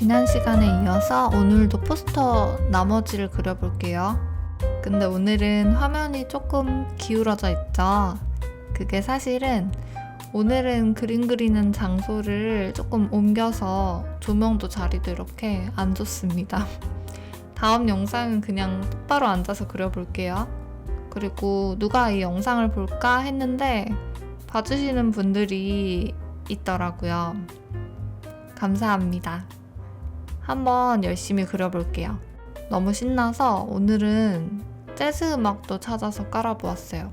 지난 시간에 이어서 오늘도 포스터 나머지를 그려볼게요. 근데 오늘은 화면이 조금 기울어져 있죠. 그게 사실은 오늘은 그림 그리는 장소를 조금 옮겨서 조명도 자리도 이렇게 안 줬습니다. 다음 영상은 그냥 똑바로 앉아서 그려볼게요. 그리고 누가 이 영상을 볼까 했는데 봐주시는 분들이 있더라고요. 감사합니다. 한번 열심히 그려볼게요. 너무 신나서 오늘은 재즈 음악도 찾아서 깔아보았어요.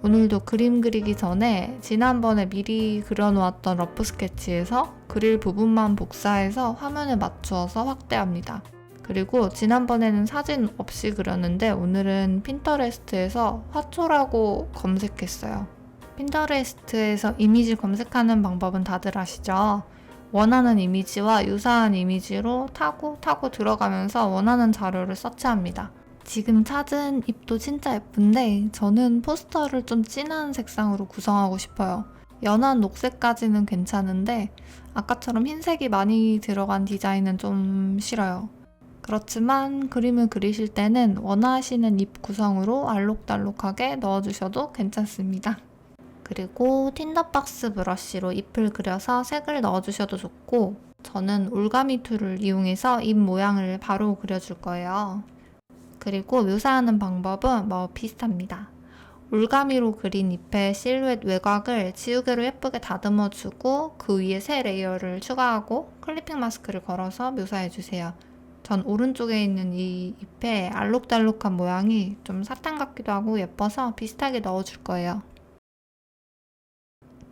오늘도 그림 그리기 전에 지난번에 미리 그려놓았던 러프 스케치에서 그릴 부분만 복사해서 화면에 맞추어서 확대합니다. 그리고 지난번에는 사진 없이 그렸는데 오늘은 핀터레스트에서 화초라고 검색했어요. 핀터레스트에서 이미지 검색하는 방법은 다들 아시죠? 원하는 이미지와 유사한 이미지로 타고 들어가면서 원하는 자료를 서치합니다. 지금 찾은 잎도 진짜 예쁜데 저는 포스터를 좀 진한 색상으로 구성하고 싶어요. 연한 녹색까지는 괜찮은데 아까처럼 흰색이 많이 들어간 디자인은 좀 싫어요. 그렇지만 그림을 그리실 때는 원하시는 잎 구성으로 알록달록하게 넣어주셔도 괜찮습니다. 그리고 틴더박스 브러쉬로 잎을 그려서 색을 넣어주셔도 좋고 저는 올가미 툴을 이용해서 잎 모양을 바로 그려줄 거예요. 그리고 묘사하는 방법은 비슷합니다. 올가미로 그린 잎의 실루엣 외곽을 지우개로 예쁘게 다듬어주고 그 위에 새 레이어를 추가하고 클리핑 마스크를 걸어서 묘사해주세요. 전 오른쪽에 있는 이 잎의 알록달록한 모양이 좀 사탕 같기도 하고 예뻐서 비슷하게 넣어줄 거예요.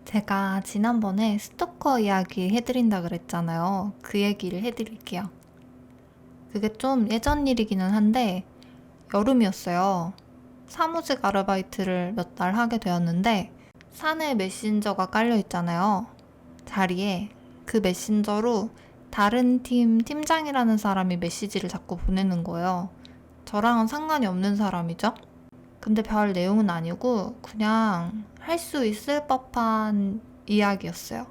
제가 지난번에 스토커 이야기 해드린다 그랬잖아요. 그 얘기를 해드릴게요. 그게 좀 예전 일이기는 한데 여름이었어요. 사무직 아르바이트를 몇 달 하게 되었는데 사내 메신저가 깔려 있잖아요. 자리에 그 메신저로 다른 팀 팀장이라는 사람이 메시지를 자꾸 보내는 거예요. 저랑은 상관이 없는 사람이죠. 근데 별 내용은 아니고 그냥 할 수 있을 법한 이야기였어요.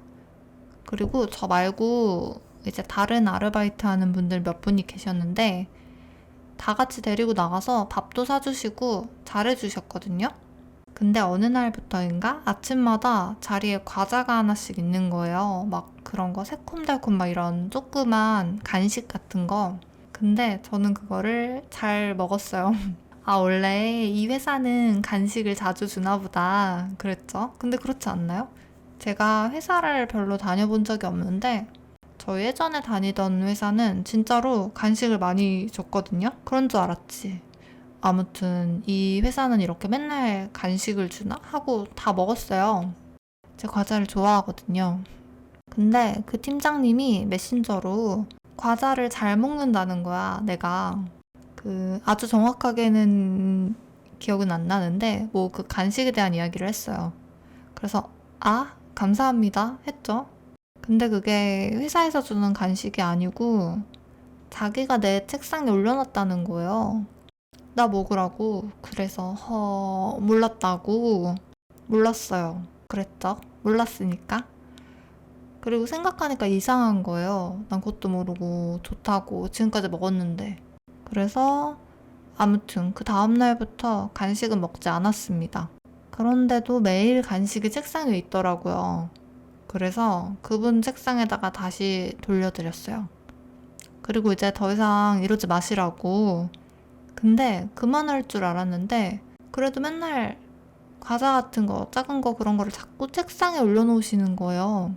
그리고 저 말고 이제 다른 아르바이트 하는 분들 몇 분이 계셨는데 다 같이 데리고 나가서 밥도 사주시고 잘해주셨거든요. 근데 어느 날부터인가 아침마다 자리에 과자가 하나씩 있는 거예요. 막 그런 거 새콤달콤 막 이런 조그만 간식 같은 거. 근데 저는 그거를 잘 먹었어요. 아, 원래 이 회사는 간식을 자주 주나 보다 그랬죠. 근데 그렇지 않나요? 제가 회사를 별로 다녀본 적이 없는데 저 예전에 다니던 회사는 진짜로 간식을 많이 줬거든요. 그런 줄 알았지. 아무튼 이 회사는 이렇게 맨날 간식을 주나? 하고 다 먹었어요. 제 과자를 좋아하거든요. 근데 그 팀장님이 메신저로 과자를 잘 먹는다는 거야, 내가. 아주 정확하게는 기억은 안 나는데 그 간식에 대한 이야기를 했어요. 그래서 감사합니다 했죠. 근데 그게 회사에서 주는 간식이 아니고 자기가 내 책상에 올려놨다는 거예요. 나 먹으라고. 그래서 몰랐다고. 몰랐어요. 그랬죠. 몰랐으니까. 그리고 생각하니까 이상한 거예요. 난 그것도 모르고 좋다고 지금까지 먹었는데. 그래서 아무튼 그 다음날부터 간식은 먹지 않았습니다. 그런데도 매일 간식이 책상 위에 있더라고요. 그래서 그분 책상에다가 다시 돌려드렸어요. 그리고 이제 더 이상 이러지 마시라고. 근데 그만할 줄 알았는데 그래도 맨날 과자 같은 거, 작은 거 그런 거를 자꾸 책상에 올려놓으시는 거예요.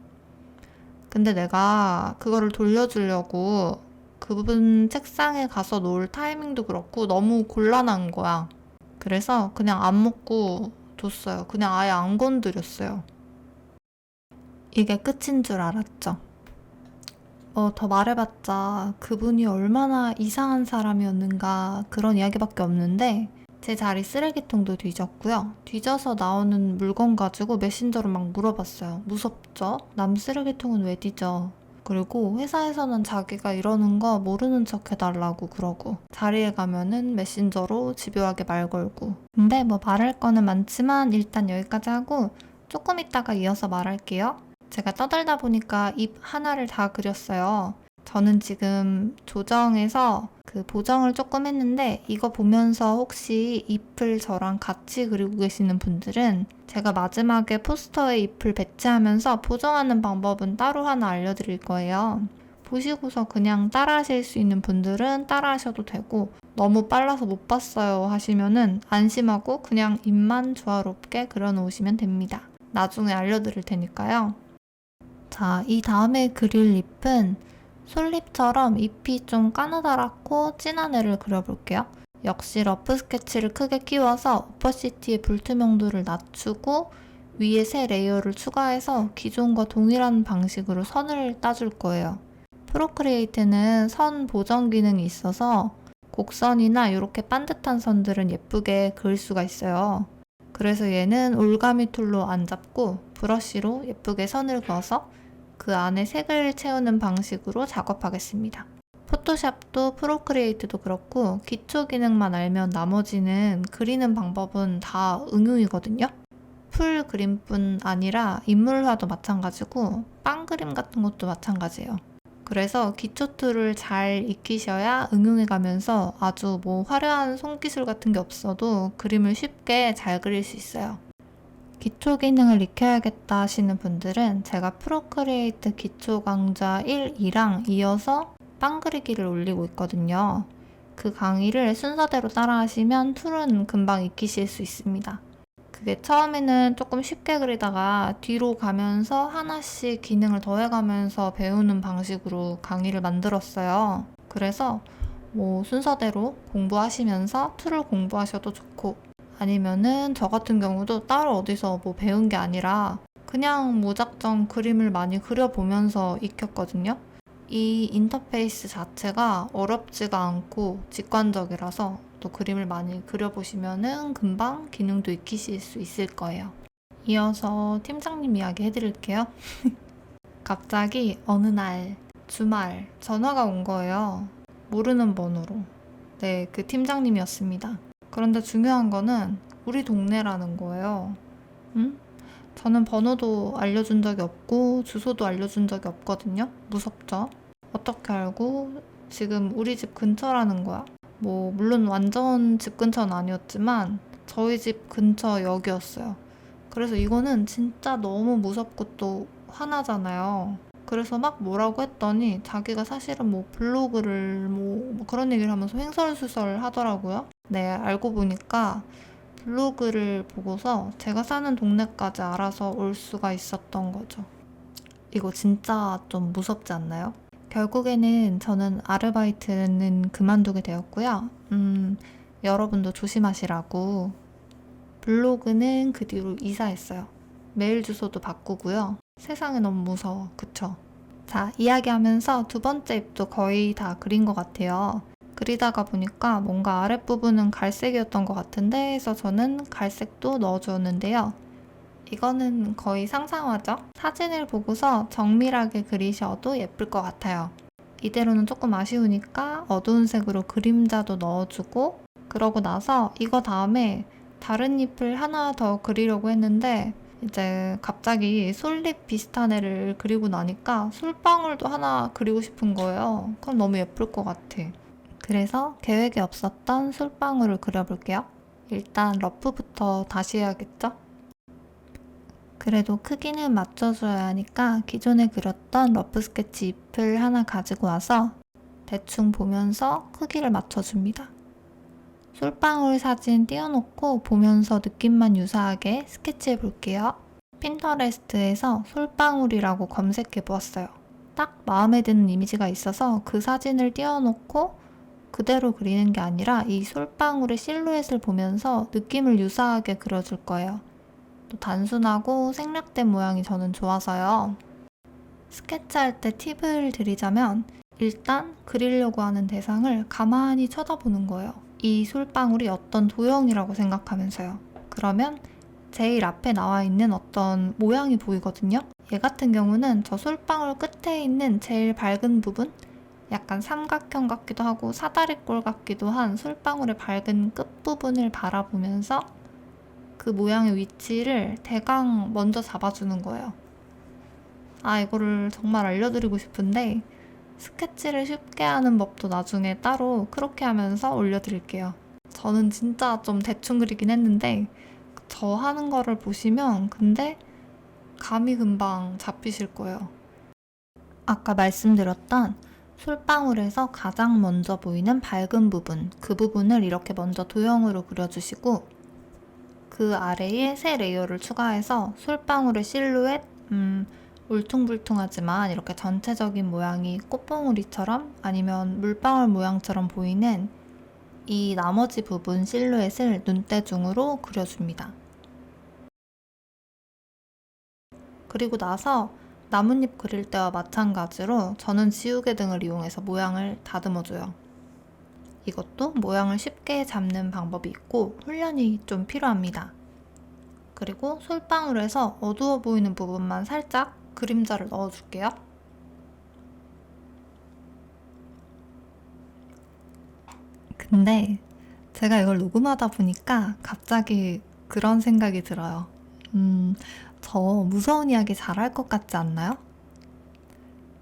근데 내가 그거를 돌려주려고 그분 책상에 가서 놓을 타이밍도 그렇고 너무 곤란한 거야. 그래서 그냥 안 먹고 뒀어요. 그냥 아예 안 건드렸어요. 이게 끝인 줄 알았죠. 더 말해봤자 그분이 얼마나 이상한 사람이었는가 그런 이야기밖에 없는데 제 자리 쓰레기통도 뒤졌고요. 뒤져서 나오는 물건 가지고 메신저로 막 물어봤어요. 무섭죠? 남 쓰레기통은 왜 뒤져? 그리고 회사에서는 자기가 이러는 거 모르는 척 해달라고 그러고 자리에 가면은 메신저로 집요하게 말 걸고. 근데 말할 거는 많지만 일단 여기까지 하고 조금 있다가 이어서 말할게요. 제가 떠들다 보니까 잎 하나를 다 그렸어요. 저는 지금 조정해서 그 보정을 조금 했는데 이거 보면서 혹시 잎을 저랑 같이 그리고 계시는 분들은 제가 마지막에 포스터에 잎을 배치하면서 보정하는 방법은 따로 하나 알려드릴 거예요. 보시고서 그냥 따라 하실 수 있는 분들은 따라 하셔도 되고 너무 빨라서 못 봤어요 하시면은 안심하고 그냥 잎만 조화롭게 그려놓으시면 됩니다. 나중에 알려드릴 테니까요. 자, 이 다음에 그릴 잎은 솔잎처럼 잎이 좀 까느다랗고 진한 애를 그려볼게요. 역시 러프 스케치를 크게 끼워서 오퍼시티의 불투명도를 낮추고 위에 새 레이어를 추가해서 기존과 동일한 방식으로 선을 따줄 거예요. 프로크리에이트는 선 보정 기능이 있어서 곡선이나 이렇게 반듯한 선들은 예쁘게 그을 수가 있어요. 그래서 얘는 올가미 툴로 안 잡고 브러쉬로 예쁘게 선을 그어서 그 안에 색을 채우는 방식으로 작업하겠습니다. 포토샵도 프로크리에이트도 그렇고 기초 기능만 알면 나머지는 그리는 방법은 다 응용이거든요. 풀 그림뿐 아니라 인물화도 마찬가지고 빵 그림 같은 것도 마찬가지예요. 그래서 기초 툴을 잘 익히셔야 응용해가면서 아주 뭐 화려한 손기술 같은 게 없어도 그림을 쉽게 잘 그릴 수 있어요. 기초 기능을 익혀야겠다 하시는 분들은 제가 프로크리에이트 기초 강좌 1, 2랑 이어서 빵 그리기를 올리고 있거든요. 그 강의를 순서대로 따라 하시면 툴은 금방 익히실 수 있습니다. 그게 처음에는 조금 쉽게 그리다가 뒤로 가면서 하나씩 기능을 더해가면서 배우는 방식으로 강의를 만들었어요. 그래서 뭐 순서대로 공부하시면서 툴을 공부하셔도 좋고 아니면은 저 같은 경우도 따로 어디서 뭐 배운 게 아니라 그냥 무작정 그림을 많이 그려보면서 익혔거든요. 이 인터페이스 자체가 어렵지가 않고 직관적이라서 또 그림을 많이 그려보시면은 금방 기능도 익히실 수 있을 거예요. 이어서 팀장님 이야기 해드릴게요. 갑자기 어느 날 주말 전화가 온 거예요. 모르는 번호로. 네, 그 팀장님이었습니다. 그런데 중요한 거는 우리 동네라는 거예요. 응? 저는 번호도 알려준 적이 없고 주소도 알려준 적이 없거든요. 무섭죠? 어떻게 알고 지금 우리 집 근처라는 거야. 뭐 물론 완전 집 근처는 아니었지만 저희 집 근처 역이었어요. 그래서 이거는 진짜 너무 무섭고 또 화나잖아요. 그래서 막 뭐라고 했더니 자기가 사실은 뭐 블로그를 뭐 그런 얘기를 하면서 횡설수설 하더라고요. 네, 알고 보니까 블로그를 보고서 제가 사는 동네까지 알아서 올 수가 있었던 거죠. 이거 진짜 좀 무섭지 않나요? 결국에는 저는 아르바이트는 그만두게 되었고요. 여러분도 조심하시라고 블로그는 그 뒤로 이사했어요. 메일 주소도 바꾸고요. 세상에 너무 무서워. 그쵸? 자, 이야기하면서 두 번째 잎도 거의 다 그린 것 같아요. 그리다가 보니까 뭔가 아랫부분은 갈색이었던 것 같은데 해서 저는 갈색도 넣어주었는데요. 이거는 거의 상상화죠? 사진을 보고서 정밀하게 그리셔도 예쁠 것 같아요. 이대로는 조금 아쉬우니까 어두운 색으로 그림자도 넣어주고 그러고 나서 이거 다음에 다른 잎을 하나 더 그리려고 했는데 이제 갑자기 솔잎 비슷한 애를 그리고 나니까 솔방울도 하나 그리고 싶은 거예요. 그럼 너무 예쁠 것 같아. 그래서 계획에 없었던 솔방울을 그려볼게요. 일단 러프부터 다시 해야겠죠? 그래도 크기는 맞춰줘야 하니까 기존에 그렸던 러프 스케치 잎을 하나 가지고 와서 대충 보면서 크기를 맞춰줍니다. 솔방울 사진 띄워놓고 보면서 느낌만 유사하게 스케치해 볼게요. 핀터레스트에서 솔방울이라고 검색해 보았어요. 딱 마음에 드는 이미지가 있어서 그 사진을 띄워놓고 그대로 그리는 게 아니라 이 솔방울의 실루엣을 보면서 느낌을 유사하게 그려줄 거예요. 또 단순하고 생략된 모양이 저는 좋아서요. 스케치할 때 팁을 드리자면 일단 그리려고 하는 대상을 가만히 쳐다보는 거예요. 이 솔방울이 어떤 도형이라고 생각하면서요. 그러면 제일 앞에 나와 있는 어떤 모양이 보이거든요. 얘 같은 경우는 저 솔방울 끝에 있는 제일 밝은 부분? 약간 삼각형 같기도 하고 사다리꼴 같기도 한 솔방울의 밝은 끝부분을 바라보면서 그 모양의 위치를 대강 먼저 잡아주는 거예요. 아, 이거를 정말 알려드리고 싶은데 스케치를 쉽게 하는 법도 나중에 따로 크로키 하면서 올려드릴게요. 저는 진짜 좀 대충 그리긴 했는데 저 하는 거를 보시면 근데 감이 금방 잡히실 거예요. 아까 말씀드렸던 솔방울에서 가장 먼저 보이는 밝은 부분, 그 부분을 이렇게 먼저 도형으로 그려주시고 그 아래에 새 레이어를 추가해서 솔방울의 실루엣, 울퉁불퉁하지만 이렇게 전체적인 모양이 꽃봉오리처럼 아니면 물방울 모양처럼 보이는 이 나머지 부분 실루엣을 눈대중으로 그려줍니다. 그리고 나서 나뭇잎 그릴 때와 마찬가지로 저는 지우개 등을 이용해서 모양을 다듬어줘요. 이것도 모양을 쉽게 잡는 방법이 있고 훈련이 좀 필요합니다. 그리고 솔방울에서 어두워 보이는 부분만 살짝 그림자를 넣어줄게요. 근데 제가 이걸 녹음하다 보니까 갑자기 그런 생각이 들어요. 저 무서운 이야기 잘할 것 같지 않나요?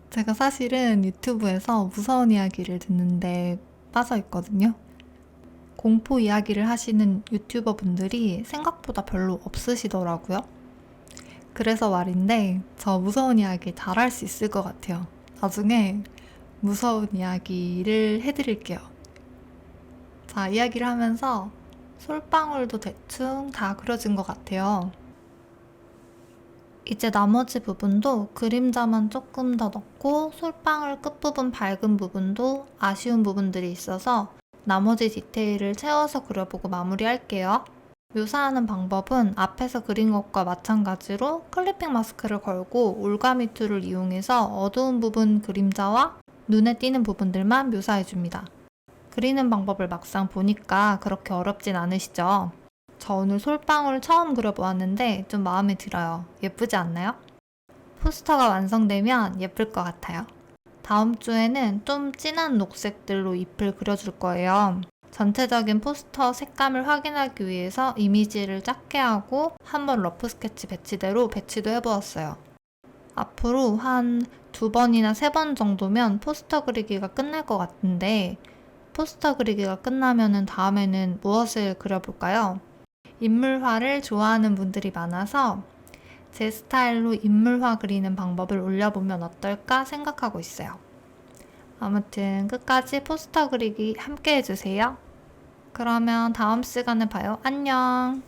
제가 사실은 유튜브에서 무서운 이야기를 듣는데 빠져 있거든요. 공포 이야기를 하시는 유튜버 분들이 생각보다 별로 없으시더라고요. 그래서 말인데 저 무서운 이야기 잘할 수 있을 것 같아요. 나중에 무서운 이야기를 해드릴게요. 자, 이야기를 하면서 솔방울도 대충 다 그려진 것 같아요. 이제 나머지 부분도 그림자만 조금 더 넣고 솔방울 끝부분 밝은 부분도 아쉬운 부분들이 있어서 나머지 디테일을 채워서 그려보고 마무리할게요. 묘사하는 방법은 앞에서 그린 것과 마찬가지로 클리핑 마스크를 걸고 올가미 툴을 이용해서 어두운 부분 그림자와 눈에 띄는 부분들만 묘사해줍니다. 그리는 방법을 막상 보니까 그렇게 어렵진 않으시죠? 저 오늘 솔방울 처음 그려보았는데 좀 마음에 들어요. 예쁘지 않나요? 포스터가 완성되면 예쁠 것 같아요. 다음 주에는 좀 진한 녹색들로 잎을 그려줄 거예요. 전체적인 포스터 색감을 확인하기 위해서 이미지를 작게 하고 한번 러프 스케치 배치대로 배치도 해보았어요. 앞으로 한 2번이나 3번 정도면 포스터 그리기가 끝날 것 같은데 포스터 그리기가 끝나면 다음에는 무엇을 그려볼까요? 인물화를 좋아하는 분들이 많아서 제 스타일로 인물화 그리는 방법을 올려보면 어떨까 생각하고 있어요. 아무튼 끝까지 포스터 그리기 함께 해주세요. 그러면 다음 시간에 봐요. 안녕!